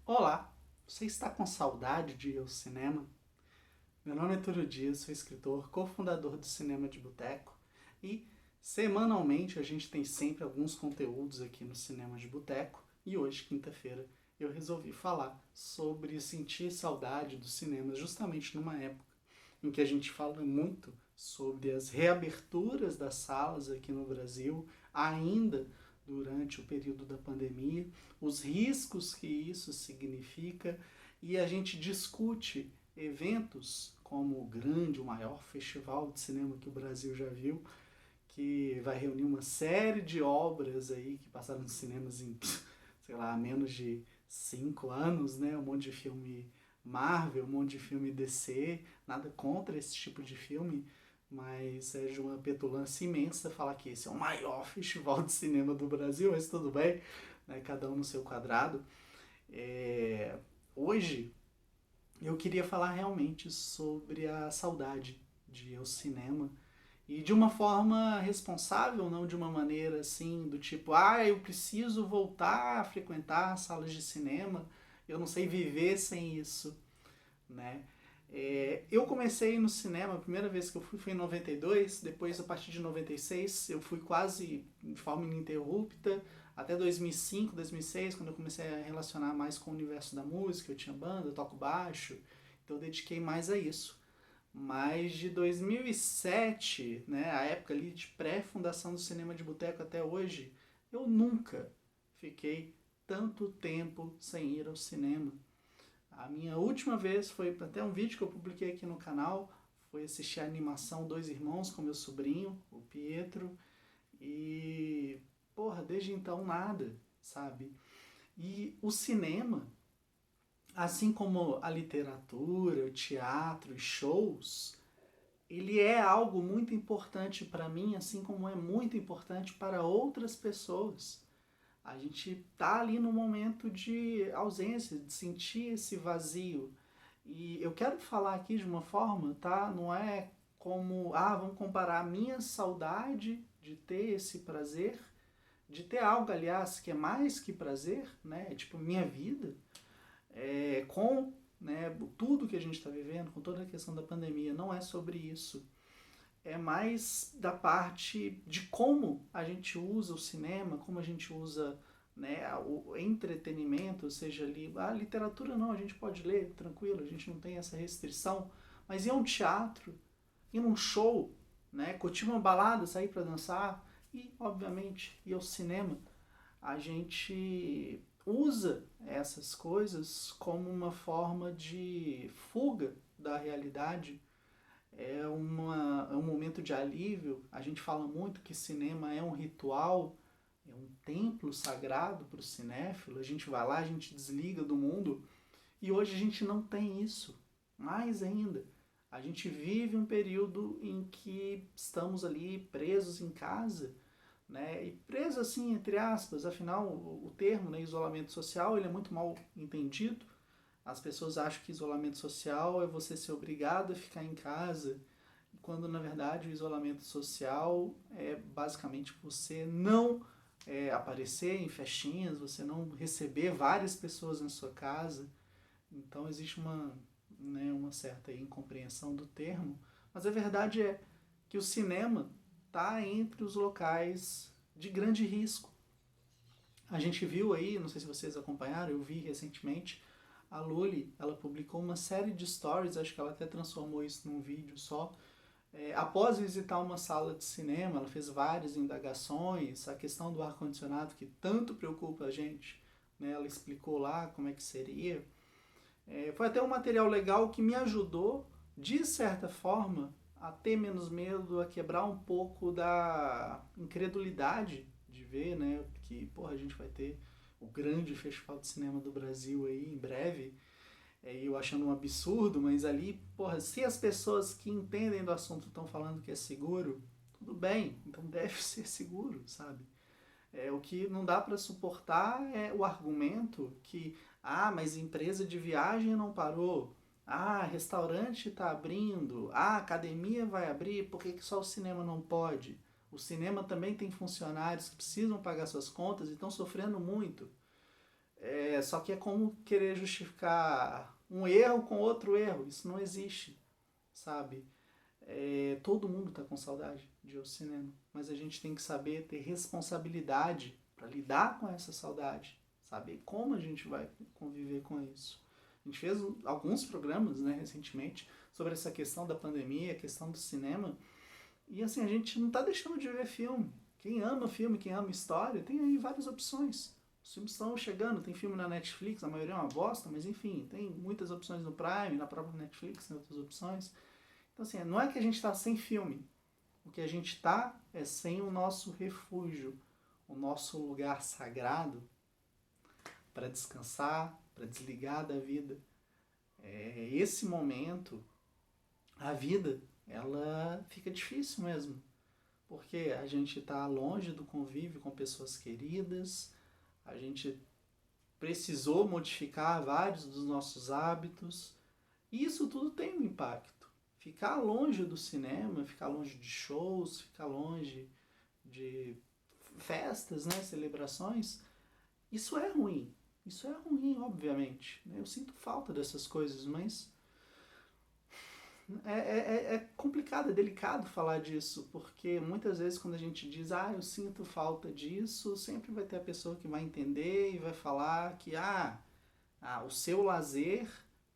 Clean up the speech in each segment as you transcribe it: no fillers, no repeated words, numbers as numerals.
Olá, você está com saudade de ir ao cinema? Meu nome é Túlio Dias, sou escritor, cofundador do Cinema de Boteco e semanalmente a gente tem sempre alguns conteúdos aqui no Cinema de Boteco e hoje, quinta-feira, eu resolvi falar sobre sentir saudade do cinema justamente numa época em que a gente fala muito sobre as reaberturas das salas aqui no Brasil, ainda durante o período da pandemia, os riscos que isso significa, e a gente discute eventos como o grande, o maior festival de cinema que o Brasil já viu, que vai reunir uma série de obras aí que passaram nos cinemas em, sei lá, menos de 5 anos, né? Um monte de filme Marvel, um monte de filme DC, nada contra esse tipo de filme, mas é de uma petulância imensa falar que esse é o maior festival de cinema do Brasil, mas tudo bem, né? Cada um no seu quadrado. É... Hoje eu queria falar realmente sobre a saudade de ir ao cinema e de uma forma responsável, não de uma maneira assim, do tipo, eu preciso voltar a frequentar salas de cinema, eu não sei viver sem isso, né? Eu comecei no cinema, a primeira vez que eu fui foi em 92, depois a partir de 96 eu fui quase de forma ininterrupta, até 2005, 2006, quando eu comecei a relacionar mais com o universo da música, eu tinha banda, eu toco baixo, então eu dediquei mais a isso. Mas de 2007, né, a época ali de pré-fundação do Cinema de Boteco até hoje, eu nunca fiquei tanto tempo sem ir ao cinema. A minha última vez foi até um vídeo que eu publiquei aqui no canal, foi assistir a animação Dois Irmãos com meu sobrinho, o Pietro, e porra, desde então nada, sabe? E o cinema, assim como a literatura, o teatro e shows, ele é algo muito importante para mim, assim como é muito importante para outras pessoas. A gente tá ali no momento de ausência, de sentir esse vazio. E eu quero falar aqui de uma forma, tá? Não é como, vamos comparar a minha saudade de ter esse prazer, de ter algo, aliás, que é mais que prazer, né? É tipo minha vida, com, né, tudo que a gente está vivendo, com toda a questão da pandemia. Não é sobre isso, é mais da parte de como a gente usa o cinema, como a gente usa, né, o entretenimento, seja ali, a literatura não, a gente pode ler tranquilo, a gente não tem essa restrição, mas ir a um teatro, ir num show, né, curtir uma balada, sair para dançar e, obviamente, ir ao cinema, a gente usa essas coisas como uma forma de fuga da realidade, é um momento de alívio. A gente fala muito que cinema é um ritual, é um templo sagrado para o cinéfilo. A gente vai lá, a gente desliga do mundo e hoje a gente não tem isso. Mais ainda, a gente vive um período em que estamos ali presos em casa, né? E preso assim, entre aspas, afinal o termo, né, isolamento social, ele é muito mal entendido. As pessoas acham que isolamento social é você ser obrigado a ficar em casa, quando na verdade o isolamento social é basicamente você não aparecer em festinhas, você não receber várias pessoas na sua casa. Então existe uma certa incompreensão do termo, mas a verdade é que o cinema está entre os locais de grande risco. A gente viu aí, não sei se vocês acompanharam, eu vi recentemente, a Luli, ela publicou uma série de stories, acho que ela até transformou isso num vídeo só, após visitar uma sala de cinema, ela fez várias indagações, a questão do ar-condicionado que tanto preocupa a gente, né, ela explicou lá como é que seria. Foi até um material legal que me ajudou, de certa forma, a ter menos medo, a quebrar um pouco da incredulidade de ver, né, que porra, a gente vai ter o grande festival de cinema do Brasil aí em breve, eu achando um absurdo, mas ali, porra, se as pessoas que entendem do assunto estão falando que é seguro, tudo bem, então deve ser seguro, sabe? O que não dá para suportar é o argumento que, mas empresa de viagem não parou, restaurante está abrindo, academia vai abrir, por que só o cinema não pode? O cinema também tem funcionários que precisam pagar suas contas e estão sofrendo muito. Só que é como querer justificar um erro com outro erro. Isso não existe, sabe? Todo mundo está com saudade de ir ao cinema, mas a gente tem que saber ter responsabilidade para lidar com essa saudade, saber como a gente vai conviver com isso. A gente fez alguns programas, né, recentemente sobre essa questão da pandemia, a questão do cinema, e assim, a gente não está deixando de ver filme. Quem ama filme, quem ama história, tem aí várias opções. Os filmes estão chegando, tem filme na Netflix, a maioria é uma bosta, mas enfim, tem muitas opções no Prime, na própria Netflix, tem outras opções. Então assim, não é que a gente está sem filme, o que a gente está é sem o nosso refúgio, o nosso lugar sagrado para descansar, para desligar da vida. Esse momento, a vida, ela fica difícil mesmo, porque a gente está longe do convívio com pessoas queridas, a gente precisou modificar vários dos nossos hábitos, e isso tudo tem um impacto. Ficar longe do cinema, ficar longe de shows, ficar longe de festas, né, celebrações, isso é ruim. Isso é ruim, obviamente. Eu sinto falta dessas coisas, mas é complicado, é delicado falar disso, porque muitas vezes quando a gente diz, eu sinto falta disso, sempre vai ter a pessoa que vai entender e vai falar que, o seu lazer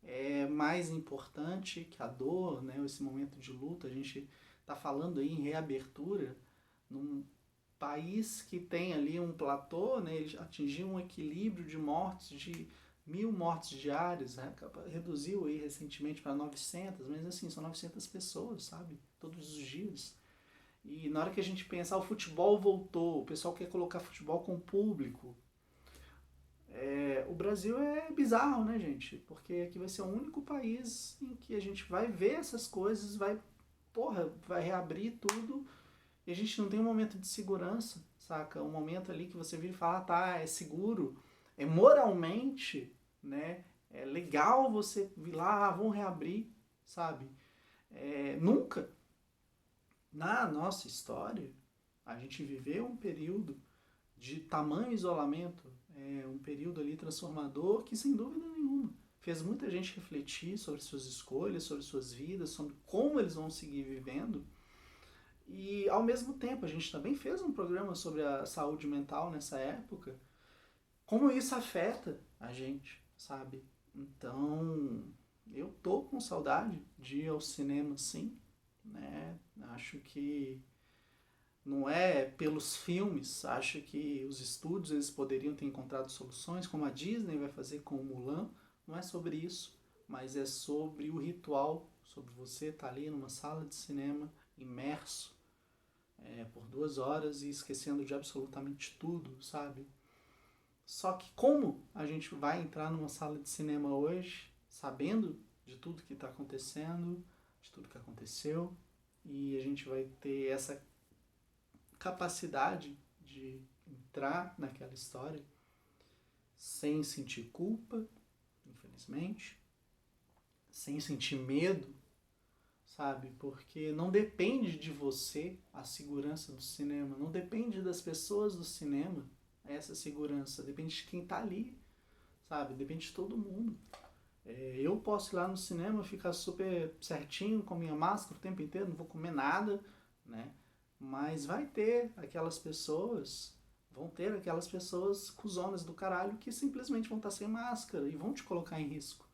é mais importante que a dor, né? Esse momento de luta, a gente está falando aí em reabertura, num país que tem ali um platô, né? Ele atingiu um equilíbrio de mortes de 1.000 mortes diárias, né? Reduziu aí recentemente para 900, mas assim, são 900 pessoas, sabe? Todos os dias. E na hora que a gente pensa, o futebol voltou, o pessoal quer colocar futebol com o público. O Brasil é bizarro, né, gente? Porque aqui vai ser o único país em que a gente vai ver essas coisas, vai reabrir tudo e a gente não tem um momento de segurança, saca? Um momento ali que você vira e fala, é seguro, é moralmente, né? É legal você vir lá, vamos reabrir, sabe? Nunca na nossa história a gente viveu um período de tamanho isolamento, um período ali transformador que, sem dúvida nenhuma, fez muita gente refletir sobre suas escolhas, sobre suas vidas, sobre como eles vão seguir vivendo. E, ao mesmo tempo, a gente também fez um programa sobre a saúde mental nessa época, como isso afeta a gente, sabe? Então, eu tô com saudade de ir ao cinema, sim, né? Acho que não é pelos filmes, acho que os estúdios eles poderiam ter encontrado soluções, como a Disney vai fazer com o Mulan, não é sobre isso, mas é sobre o ritual, sobre você estar ali numa sala de cinema, imerso, por 2 horas e esquecendo de absolutamente tudo, sabe? Só que como a gente vai entrar numa sala de cinema hoje, sabendo de tudo que está acontecendo, de tudo que aconteceu, e a gente vai ter essa capacidade de entrar naquela história sem sentir culpa, infelizmente, sem sentir medo, sabe? Porque não depende de você a segurança do cinema, não depende das pessoas do cinema essa segurança, depende de quem tá ali, sabe? Depende de todo mundo. Eu posso ir lá no cinema, ficar super certinho com minha máscara o tempo inteiro, não vou comer nada, né? Mas vai ter aquelas pessoas, vão ter aquelas pessoas cuzonas do caralho que simplesmente vão estar sem máscara e vão te colocar em risco.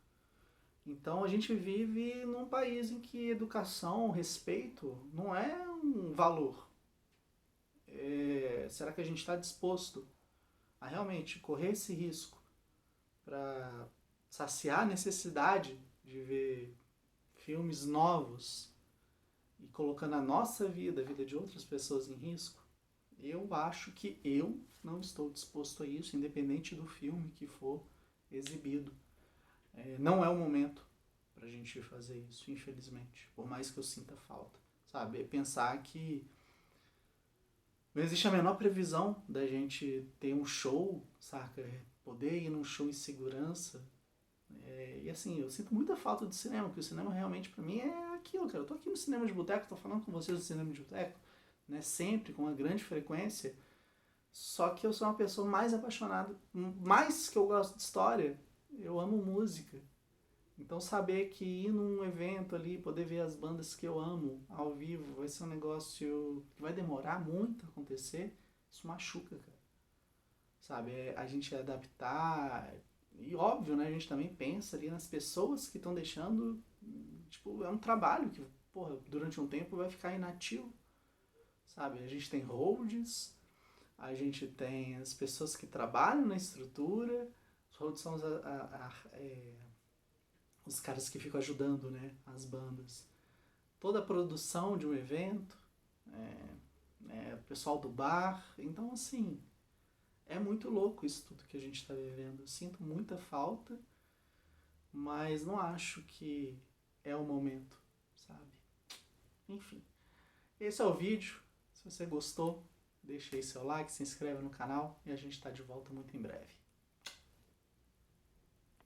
Então a gente vive num país em que educação, respeito, não é um valor. Será que a gente está disposto a realmente correr esse risco para saciar a necessidade de ver filmes novos e colocando a nossa vida, a vida de outras pessoas em risco? Eu acho que eu não estou disposto a isso, independente do filme que for exibido. Não é o momento pra gente fazer isso, infelizmente. Por mais que eu sinta falta, sabe? É pensar que não existe a menor previsão da gente ter um show, saca? Poder ir num show em segurança. E assim, eu sinto muita falta do cinema, porque o cinema realmente pra mim é aquilo, cara. Eu tô aqui no cinema de boteco, tô falando com vocês do cinema de boteco, né? Sempre, com uma grande frequência. Só que eu sou uma pessoa mais apaixonada, mais que eu gosto de história, eu amo música. Então saber que ir num evento ali, poder ver as bandas que eu amo ao vivo, vai ser um negócio que vai demorar muito a acontecer, isso machuca, cara. Sabe, a gente adaptar, e óbvio, né, a gente também pensa ali nas pessoas que estão deixando, tipo, é um trabalho que, porra, durante um tempo vai ficar inativo, sabe? A gente tem holds, a gente tem as pessoas que trabalham na estrutura, os holds são os caras que ficam ajudando, né, as bandas. Toda a produção de um evento, o pessoal do bar, então assim, é muito louco isso tudo que a gente está vivendo. Eu sinto muita falta, mas não acho que é o momento, sabe? Enfim, esse é o vídeo. Se você gostou, deixa aí seu like, se inscreve no canal e a gente está de volta muito em breve.